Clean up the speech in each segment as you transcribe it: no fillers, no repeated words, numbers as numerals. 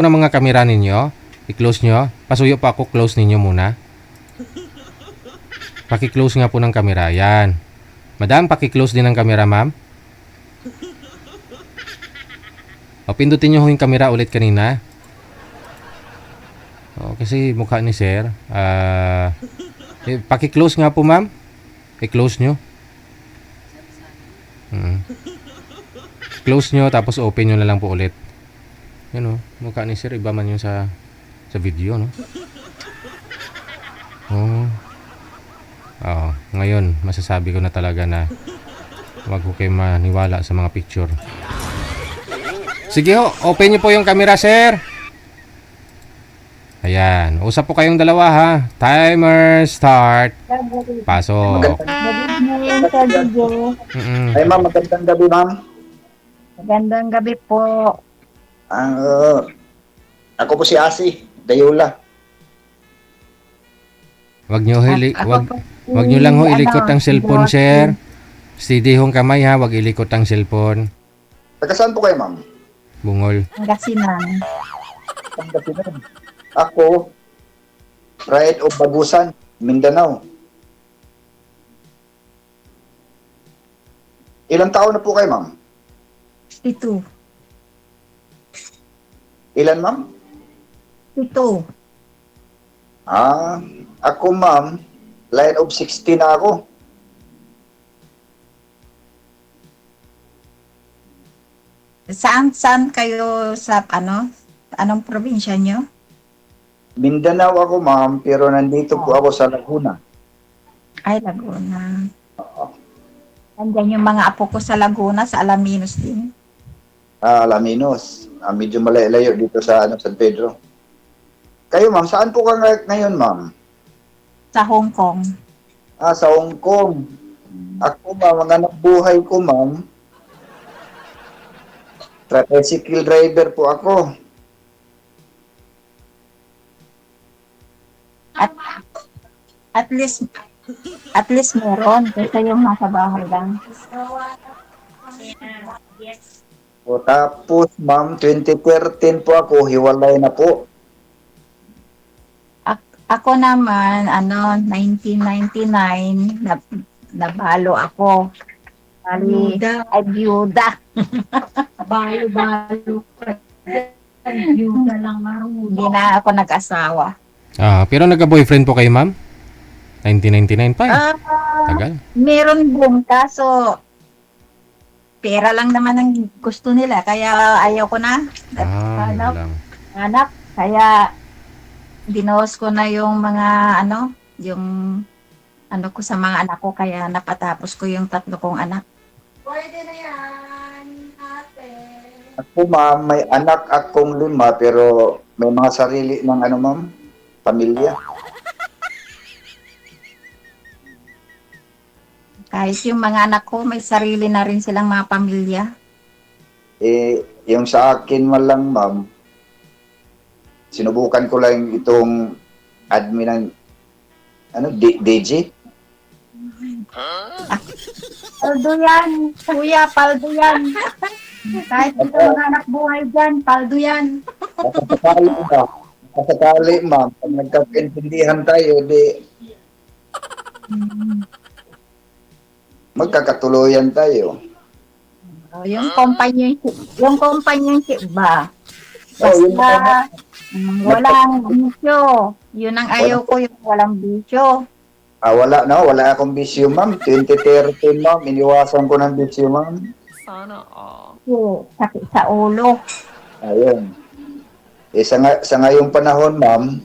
ng mga kamera ninyo. I-close nyo. Pasuyo pa ako, close ninyo muna. Paki-close nga po ng kamera. Yan. Madam, paki-close din ng kamera, ma'am. O, pindutin nyo yung kamera ulit kanina. O, kasi mukha ni sir. Paki-close nga po, ma'am. I-close nyo. Close nyo, tapos open nyo na lang po ulit. Yan o. Mukha ni sir. Iba man yun sa video, no? Oo. Ngayon, masasabi ko na talaga na huwag ko kayo maniwala sa mga picture. Sige ho, open nyo po yung camera, sir. Ayan. Usap po kayong dalawa, ha. Timer start. Pasok. Ay ma'am, magandang gabi ma'am. Magandang gabi po. Ako po si Asi, Dayula. Wag nyo lang ho ilikot ang cellphone, sir. Steady hong kamay, ha. Wag ilikot ang cellphone. Taga saan po kayo ma'am? Bungol. Pangasinan. Pangasinan. Ako, right of Bagusan, Mindanao. Ilang taon na po kayo ma'am? 62. Ilan ma'am? 62. Ako ma'am, line of 60 na ako. Saan kayo sa anong probinsya nyo? Mindanao ako ma'am, pero nandito po ako sa Laguna. Ay, Laguna. Andyan yung mga apo ko sa Laguna, sa Alaminos din. Alaminos. Medyo malayo dito sa San Pedro. Kayo ma'am, saan po ka ngayon ma'am? Sa Hong Kong. Sa Hong Kong. Ako ma'am, ang anak buhay ko ma'am, tricycle driver po ako. At least meron kaysa yung nasa bahay lang. O tapos ma'am, 2013 po ako, hiwalay na po. Ako naman, 1999, nabalo ako. Ay, byuda. Balo. Byuda lang marunong. Hindi na ako nag-asawa. Pero nagka-boyfriend po kayo, ma'am? 1999 pa, eh. Tagal. Meron din, kaso pera lang naman ang gusto nila, kaya ayaw ko na. Hanap. Kaya dinos ko na yung mga ko sa mga anak ko, kaya napatapos ko yung 3 kong anak. Pwede na yan, ate. Ako ma'am, may anak akong 5, pero may mga sarili ng ma'am, pamilya. Kahit yung mga anak ko, may sarili na rin silang mga pamilya. Yung sa akin man lang ma'am, sinubukan ko lang itong admin ng DJ. Paldo yan, kuya, paldo yan. Kahit ito mga anak buhay dyan, paldo yan. Kasakali ma'am, pag nagkakaintindihan tayo, magkakatuluyan tayo. Yung companionship ba? Basta walang bisyo. Yun ang ayaw ko, yung walang bisyo. Wala akong bisyo ma'am. 2013 ma'am, iniwasan ko ng bisyo ma'am. Sana all. Sakit sa ulo. Ayun. Sa ngayong panahon ma'am,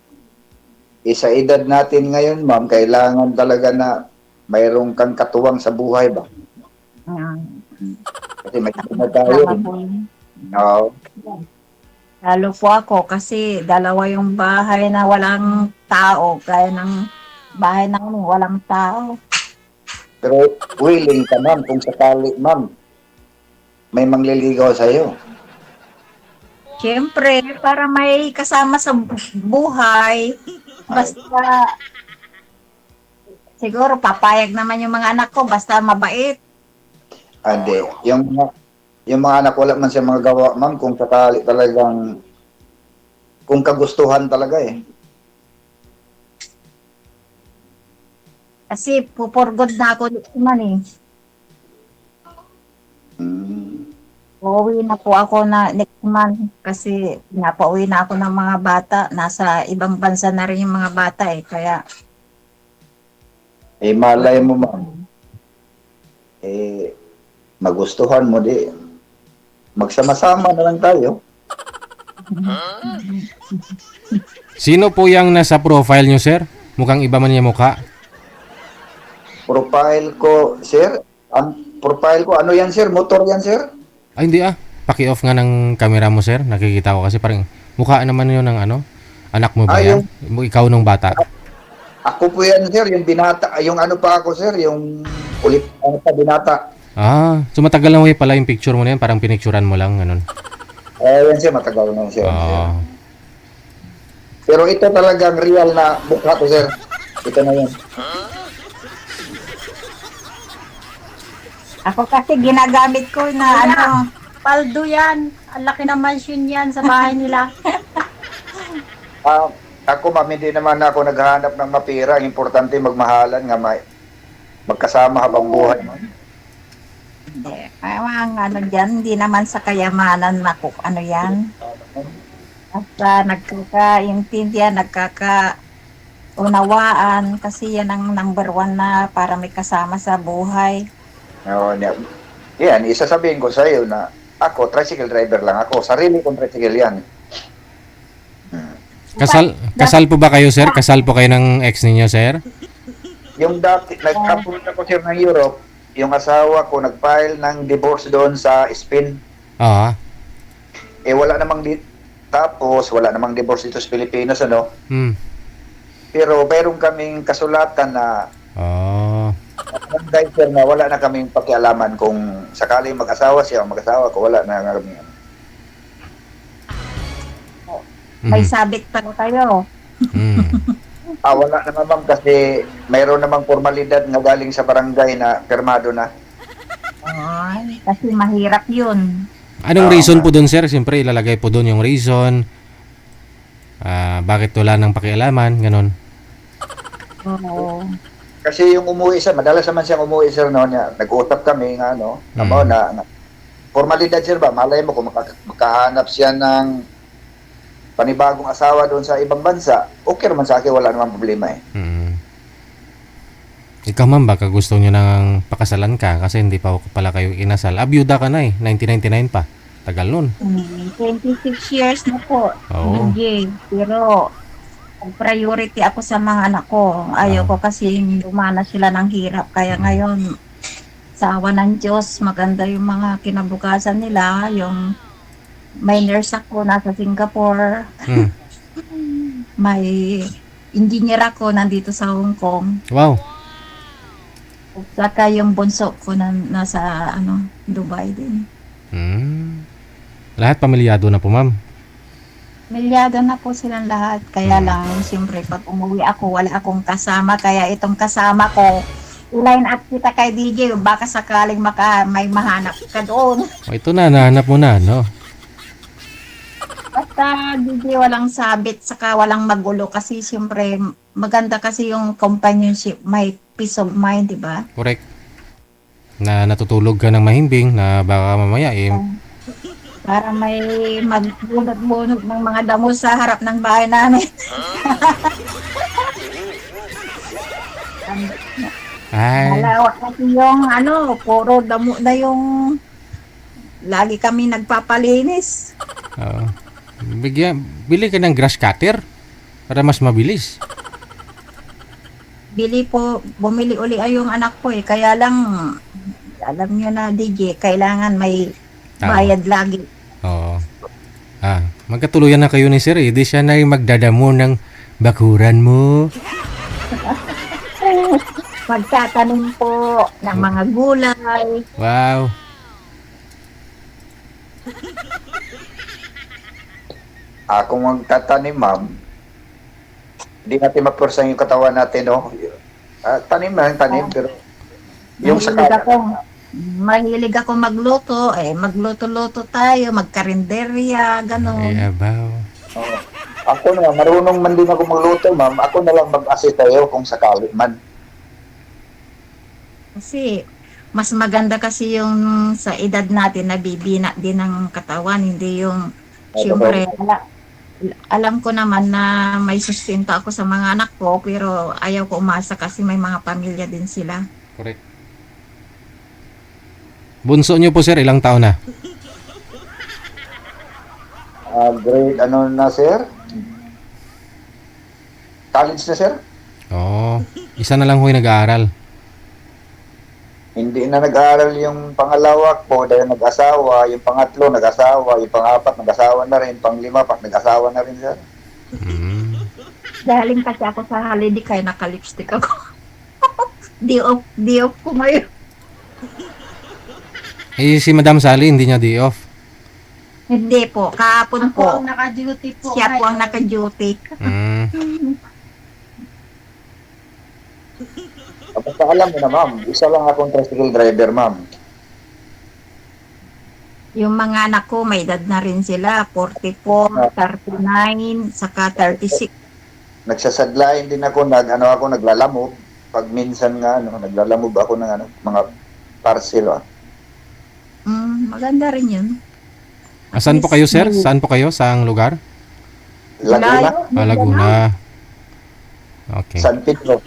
sa edad natin ngayon ma'am, kailangan talaga na mayroong kang katuwang sa buhay ba? Kasi may na tayo. Oo. Lalo po ako kasi 2 yung bahay na walang tao, kaya ng bahay namin walang tao. Pero willing ka ma'am kung sakali ma'am, may mangliligaw sa'yo. Siyempre, para may kasama sa buhay, basta siguro papayag naman yung mga anak ko, basta mabait. Hindi. Yung mga anak, wala man siya mga gawa, ma'am, kung sakali talagang kung kagustuhan talaga eh. Kasi pupurgod na ako man eh. Hmm. Uuwi na po ako na next month kasi napauwi na ako ng mga bata. Nasa ibang bansa na rin yung mga bata eh. Kaya, Eh, malay mo, ma'am. Eh, magustuhan mo di. Magsama-sama na lang tayo. Sino po yung nasa profile nyo, sir? Mukhang iba man yung mukha. Profile ko, sir. Ang profile ko, ano yan, sir? Motor yan, sir? Ay, hindi ah. Paki-off nga ng camera mo, sir. Nakikita ko kasi parang mukha naman yun ng ano. Anak mo ba Ah, yan? Ikaw nung bata. Ako po yan, sir. Yung binata, yung ano pa ako, sir. Yung ulit, ano pa, binata. Ah, so matagal na way pala yung picture mo na yan. Parang pinicturan mo lang, ganun. Yan, sir. Matagal na, sir. Oo. Pero ito talagang real na mukha ko, sir. Ito na yan. ako kasi ginagamit ko na ano, paldo yan. Ang laki ng mansion yan sa bahay nila. Ako, ma'am, hindi naman ako naghahanap ng mapira. Ang importante, magmahalan nga magkasama habang buhay. Hindi. Ang ano dyan, hindi naman sa kayamanan na kung ano yan. Basta nagkakaintindihan, nagkakaunawaan kasi yan ang number one na para may kasama sa buhay. Yan, isasabihin ko sa iyo na ako, tricycle driver lang ako. Sarili kong tricycle yan. Kasal po ba kayo, sir? Kasal po kayo ng ex ninyo, sir? Yung dati, nagkapunta ko, sir, ng Europe, yung asawa ko nag-file ng divorce doon sa Spain. Oo. Eh, wala namang divorce dito sa Pilipinas, ano? Hmm. Pero meron kaming kasulatan na Oh. guys, sir, na wala na kaming pakialaman kung sakaling mag-asawa siya o mag-asawa ko, wala na kami. May sabit pa kayo. Hmm. Wala naman, ma'am, kasi mayroon namang formalidad na galing sa barangay na pirmado na. Ay, kasi mahirap yun. Anong reason po doon, sir? Siyempre, ilalagay po doon yung reason. Bakit wala nang pakialaman, ganun. Oo. Kasi yung umuwi siya, madalas naman siyang umuwi, sir, no, niya. Nag-uutap kami, nga, no, na formalidad, sir, ba? Malay mo kung makahanap siya ng panibagong asawa doon sa ibang bansa, okay naman sa akin, wala namang problema eh. Ikaw, ma'am, baka gusto nyo nang pakasalan ka kasi hindi pa pala kayo inasal. Byuda ka na eh, 1999 pa. Tagal nun. 26 years na po. Oo. DJ. Pero, priority ako sa mga anak ko. Ayaw ko kasi lumana sila ng hirap. Kaya ngayon, sa awa ng Diyos, maganda yung mga kinabukasan nila. Yung may nurse ako, nasa Singapore. May engineer ako, nandito sa Hong Kong. Wow. Saka yung bunso ko nasa Dubai din. Lahat pamilyado na po, ma'am. Milyado na po silang lahat. Kaya lang, siyempre, pag umuwi ako, wala akong kasama. Kaya itong kasama ko, i-line up kita kay DJ. Baka sakaling may mahanap ka doon. Ito na, nahanap mo na, no? Basta DJ walang sabit, saka walang magulo. Kasi siyempre, maganda kasi yung companionship. May peace of mind, di ba? Correct. Na natutulog ka ng mahimbing na baka mamaya Para may magbunot-bunot ng mga damo sa harap ng bahay namin. ay, Malawak kasi yung puro damo na yung lagi kami nagpapalinis. bili ka ng grass cutter para mas mabilis. Bumili uli ay yung anak ko eh. Kaya lang, alam nyo na DJ, kailangan may bayad lagi. Oo. Magkatuluyan na kayo ni Sir. Di siya na yung magdadamo ng bakuran mo. Magtatanim po ng mga gulay. Wow. Kung magtatanim, ma'am, hindi natin mapursan yung katawan natin, no? Tanim lang, tanim, pero yung Mahilig ako magluto, magluto-luto tayo, magkarinderya, gano'n. Ay, abaw. Ako na, marunong man din ako magluto, ma'am. Ako na lang mag-assist sa'yo kung sakali man. Kasi mas maganda kasi yung sa edad natin na bibina din ng katawan, hindi yung siyempre alam ko naman na may sustento ako sa mga anak ko pero ayaw ko umasa kasi may mga pamilya din sila. Correct. Bunso nyo po sir, ilang taon na? Grade ano na, sir? College na, sir? Oo. Isa na lang ho yung nag-aaral. Hindi na nag-aaral yung pangalawa ko dahil nag-asawa, yung pangatlo nag-asawa, yung pangapat nag-asawa na rin, panglima nag-asawa na rin, sir. Mm. Galing kasi ako sa holiday kaya naka-lipstick ako. Di off ko ngayon. Eh si Madam Sally, hindi niya day off. Hindi po, kahapon Ako po. ang naka-duty po. Siya po ang ngayon. naka-duty. Mm. Basta alam mo na, ma'am, isa lang akong tricycle driver, ma'am. Yung mga anak ko, may edad na rin sila. 44, 39, saka 36. Nagsasadlain din ako, naglalamog. Pag minsan nga, naglalamog ako ng mga parcel, Maganda rin yun. Saan po kayo sir? Saan po kayo? Saang lugar? Laguna, Laguna. Okay. San Pedro.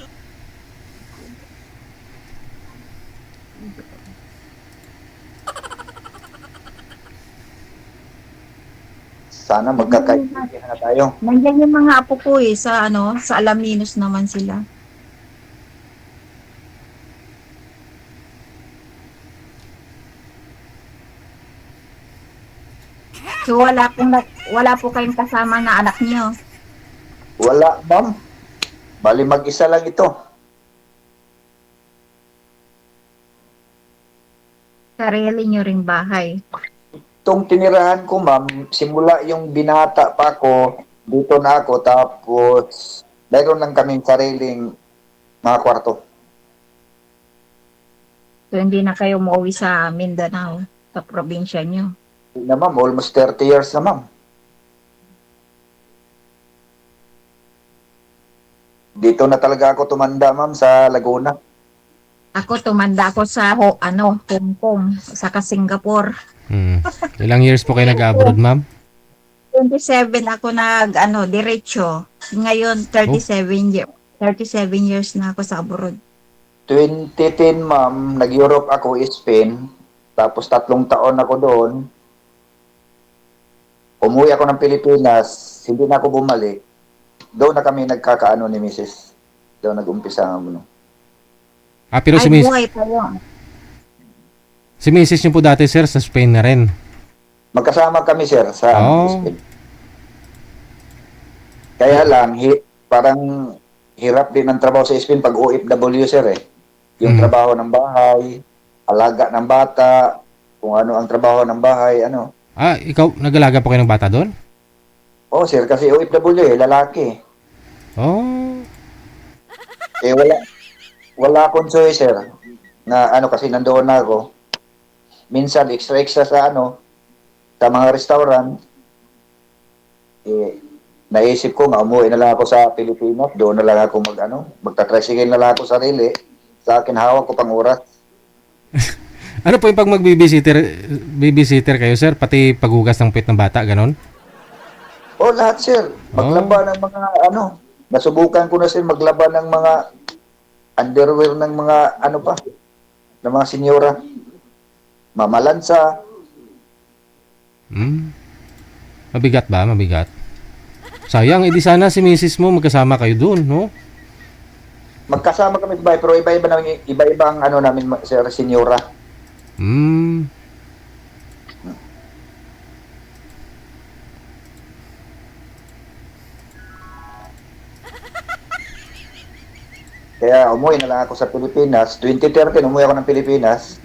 Sana magkakaibigan na tayo. Nandiyan yung mga apo ko sa Alaminos naman sila. So wala po kayong kasama na anak niyo. Wala, ma'am. Bali mag-isa lang ito. Sarili niyo ring bahay. Itong tinirahan ko, ma'am, simula yung binata pa ako, dito na ako, tapos mayroon lang kaming sariling mga kwarto. So hindi na kayo umuwi sa Mindanao, sa probinsya niyo. Na, ma'am, almost 30 years na, ma'am. Dito na talaga ako tumanda, ma'am, sa Laguna. Ako tumanda ako sa Hong Kong, saka Singapore. Mm. Ilang years po kayo nag-abroad ma'am? 27 ako diretso. Ngayon 37 years na ako sa abroad. 2010, ma'am, nag-Europe ako, Spain. Tapos 3 taon ako doon. Umuwi ako ng Pilipinas, hindi na ako bumalik. Doon na kami nagkakaano ni Mrs. Doon nag-umpisa ang Pero Ay, buhay pa yun. si Mrs. niyo po dati sir sa Spain na rin. Magkasama kami, sir, sa Oh. Spain. Kaya lang, parang hirap din ang trabaho sa Spain pag OFW, sir, eh. Yung trabaho ng bahay, alaga ng bata, kung ano ang trabaho ng bahay, ano. Ikaw, nag-alaga po kayo ng bata doon? Oh, sir, kasi OFW, lalaki. Oh. Eh, wala akong choice, sir. Na kasi nandoon na ako. Minsan, extra sa sa mga restaurant. Naisip ko nga, umuwi na lang ako sa Pilipinas. Doon na lang ako magta-tricycle na lang ako sarili. Sa akin, hawak ko pang oras. Ano po yung pag babysitter kayo sir? Pati paghugas ng pit ng bata, ganon? Oh, lahat, sir. Maglaba ng mga, nasubukan ko na, sir, maglaba ng mga underwear ng mga, ng mga senyora. Mamalansa. Mabigat ba? Mabigat. Sayang, edi sana si Mrs. mo magkasama kayo doon, no? Magkasama kami sa bahay, pero iba-iba ang namin, sir, senyora. Kaya umuwi na lang ako sa Pilipinas. 2013, umuwi ako ng Pilipinas.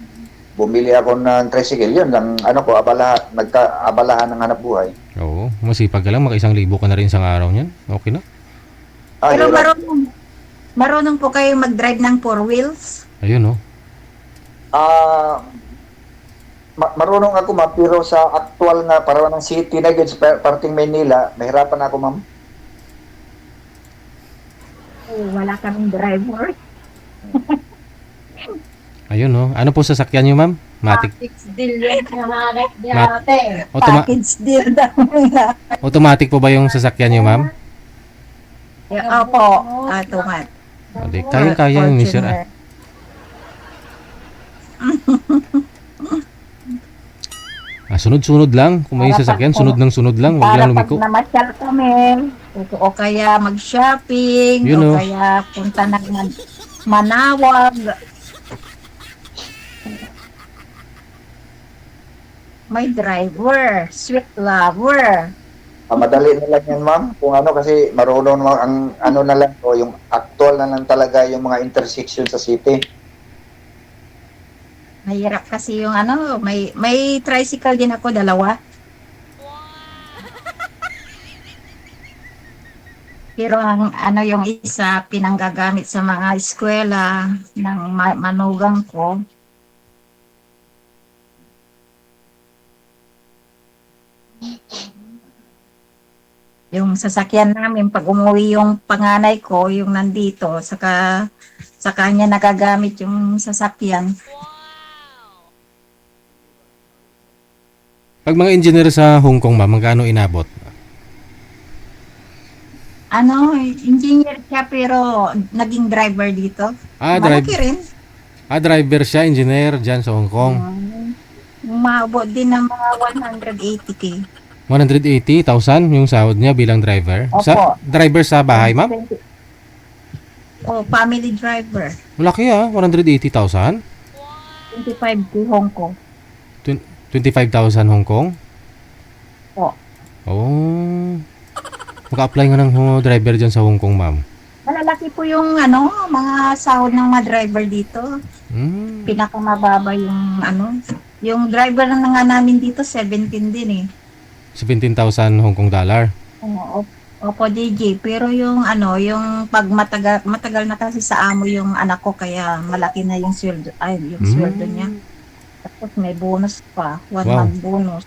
Bumili ako ng tricycle. Yun lang, nagkaabalahan ng hanap buhay. Oo, masipag ka lang, maka-1,000 ka na rin isang araw niyan. Okay na. Pero hirap. marunong po kayo mag-drive ng 4 wheels? Ayun, oh. Marunong ako, ma'am, pero sa actual nga, para ng city na yun, sa parting Maynila, mahirapan ako, ma'am. wala kaming driver. Ayun, no? Ano po sasakyan nyo, ma'am? Matic. Package deal yan. Mat- Automa- Package deal daw. automatic po ba yung sasakyan nyo, ma'am? Opo, automat. Hindi, kaya ni sir. Ah. Sunod-sunod lang. Kung may sasakyan, sunod ng sunod lang. Huwag Para lang pag lumiko. namasyal kami, o kaya mag-shopping, Yun, o oh. kaya punta ng Manawag. May driver, sweet lover. Madali na lang yan, ma'am. Kung ano, kasi marunong naman ang ano na lang o yung actual na lang talaga yung mga intersection sa city. Mahirap kasi yung ano, may tricycle din ako, dalawa. Pero ang ano yung isa pinanggagamit sa mga eskwela ng manugang ko. Yung sasakyan namin pag umuwi yung panganay ko, yung nandito, sa kanya nagagamit yung sasakyan. Pag mga engineer sa Hong Kong, ma'am, magkano inabot? Ano, engineer siya pero naging driver dito. Malaki rin. Driver siya, engineer dyan sa Hong Kong. Umabot din ng mga 180K. 180,000 yung sahod niya bilang driver. Opo. Driver sa bahay, ma'am? Oh, family driver. Malaki 180,000. 25K Hong Kong. 25,000 Hong Kong? Po. Oh. Maka-apply nga ng driver dyan sa Hong Kong, ma'am. Malalaki po yung ano, mga sahod ng mga driver dito. Hmm. Pinakamababa yung ano, yung driver na nga namin dito 17 din eh. 17,000 Hong Kong dollar. Opo, DJ. Pero yung ano, yung pag matagal na kasi sa amo yung anak ko, kaya malaki na yung sweldo, yung sweldo niya. Tapos may bonus pa, 1 Wow. month bonus.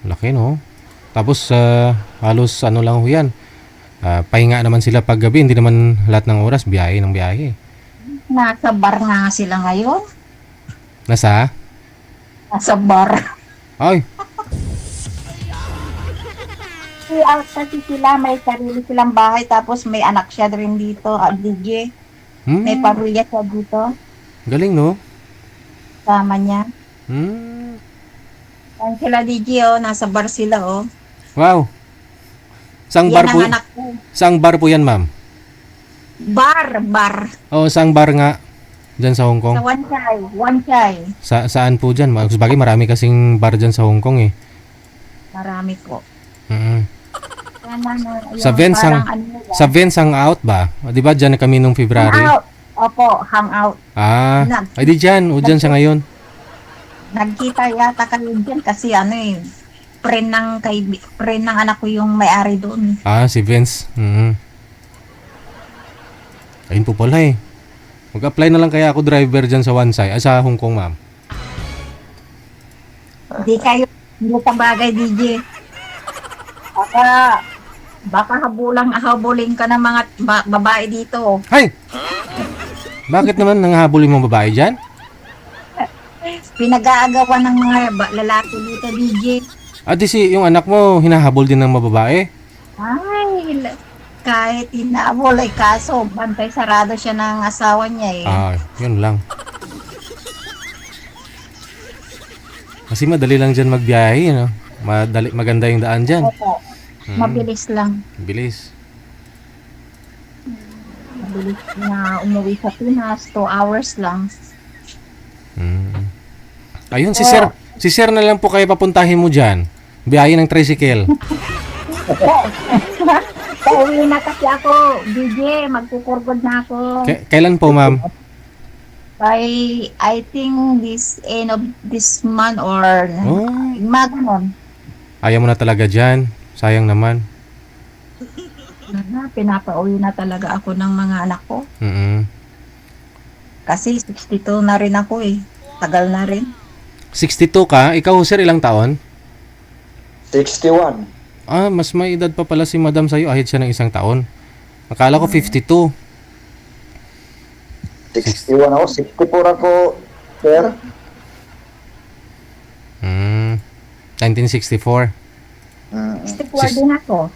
Laki, no? Tapos, halos ano lang ho yan. Pahinga naman sila pag gabi. Hindi naman lahat ng oras biyahe ng biyahe. Nasa bar nga sila ngayon. Nasa? Nasa bar. Ay, Kasi sila, may sarili silang bahay, tapos may anak siya rin dito, DJ. May pamilya siya dito, galing, no? sama niya. Hmm. Yan sila, DJ, nasa bar sila, Wow. Saang Yan bar ang po? anak ko. Saang bar po yan, ma'am? Bar. Oh, saang bar nga dyan sa Hong Kong? Sa Wan Chai. Saan po dyan? Sabagay, marami kasing bar dyan sa Hong Kong, eh. Marami po. Mm. Sa Yung Vents parang Sa Vents Hangout ba? Di ba dyan na kami nung February? Hangout. Opo, hangout. Ay di dyan. O dyan siya ngayon. Nagkita yata kayo dyan kasi friend ng anak ko yung may-ari doon. Si Vince. Ayun po pala eh. Mag-apply na lang kaya ako driver dyan sa Wansay. Sa Hong Kong, ma'am. Hindi ka bagay, DJ. Baka habulin ka ng mga babae dito. Hay! Bakit naman nanghabulin mong babae dyan? Pinag-aagawan ng mga lalaki dito, DJ. Yung anak mo, hinahabol din ng mga babae? Ay, kahit inaabol ay kaso, bantay sarado siya ng asawa niya eh. Yun lang. Kasi madali lang dyan magbiyahe, no? Maganda yung daan dyan. Opo. Mabilis lang. Bilis. Mabilis na umuwi sa Pinas, 2 hours lang. Ayun, si Sir na lang po kayo papuntahin mo dyan. Biyahe ng tricycle. Pauwi na kasi ako, DJ, magkukurgod na ako. Kailan po, ma'am? By, I think this end of this month or maganon. Ayaw mo na talaga dyan. Sayang naman. Pinapauwi na talaga ako ng mga anak ko. Kasi 62 na rin ako eh. Tagal na rin. 62 ka? Ikaw, sir, ilang taon? 61. Ah, mas may edad pa pala si Madam sa'yo. Ahit siya ng isang taon. Akala ko 52. 61 ako. 64 ako, sir. 1964. 64 din ako.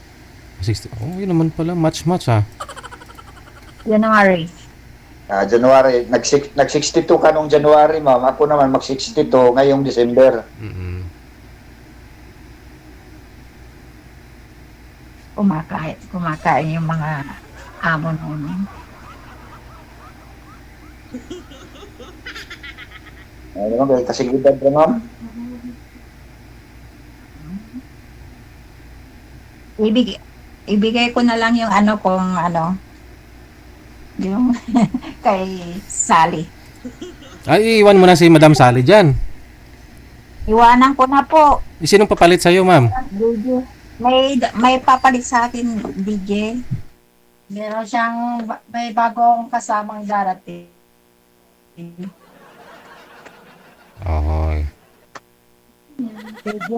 60. Oh, yun naman pala. Match ah. January. January, nag-62 ka nung January, ma'am. Ako naman mag-62 ngayong December. Mm-mm. Kumakain yung mga amo namin. Ano naman, kasi edad ba, ma'am? Ibigay ko na lang yung yung kay Sally. Ay, iwan mo na si Madam Sally dyan. Iwanan ko na po. Sinong papalit sa'yo, ma'am? DJ. May papalit sa akin, DJ. Meron siyang, may bagong kasamang darating. Ohoy. DJ,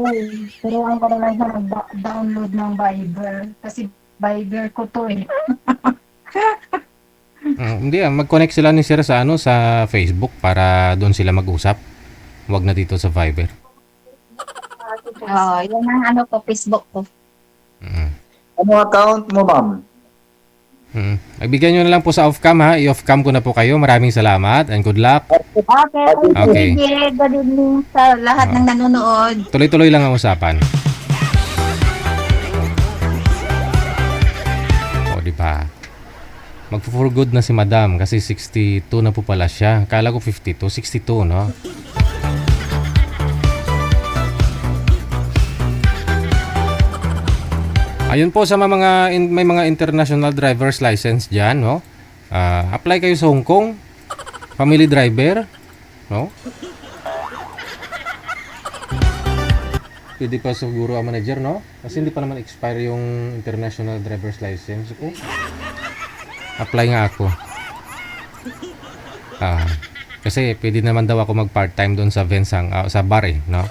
turuan ko na lang siya mag-download ng Viber. Kasi Viber ko to eh. Hindi mag-connect sila ni Sir sa sa Facebook para doon sila mag-usap. Huwag na dito sa Viber. Oo, yun ang Facebook ko. Ano account mo, ma'am? Ibigyan nyo na lang po sa off-cam ha. I-off-cam ko na po kayo. Maraming salamat and good luck. Okay. Good evening sa lahat ng nanonood. Tuloy-tuloy lang ang usapan. O, di ba? Mag-for good na si Madam kasi 62 na po pala siya. Akala ko 52. 62, no? Ayun po sa may mga international driver's license dyan, no? Apply kayo sa Hong Kong. Family driver, no? Pwede pa siguro ang manager, no? Kasi hindi pa naman expire yung international driver's license ko. Apply nga ako. Kasi pwede naman daw ako mag part-time doon sa Vensang, sa bar eh, no?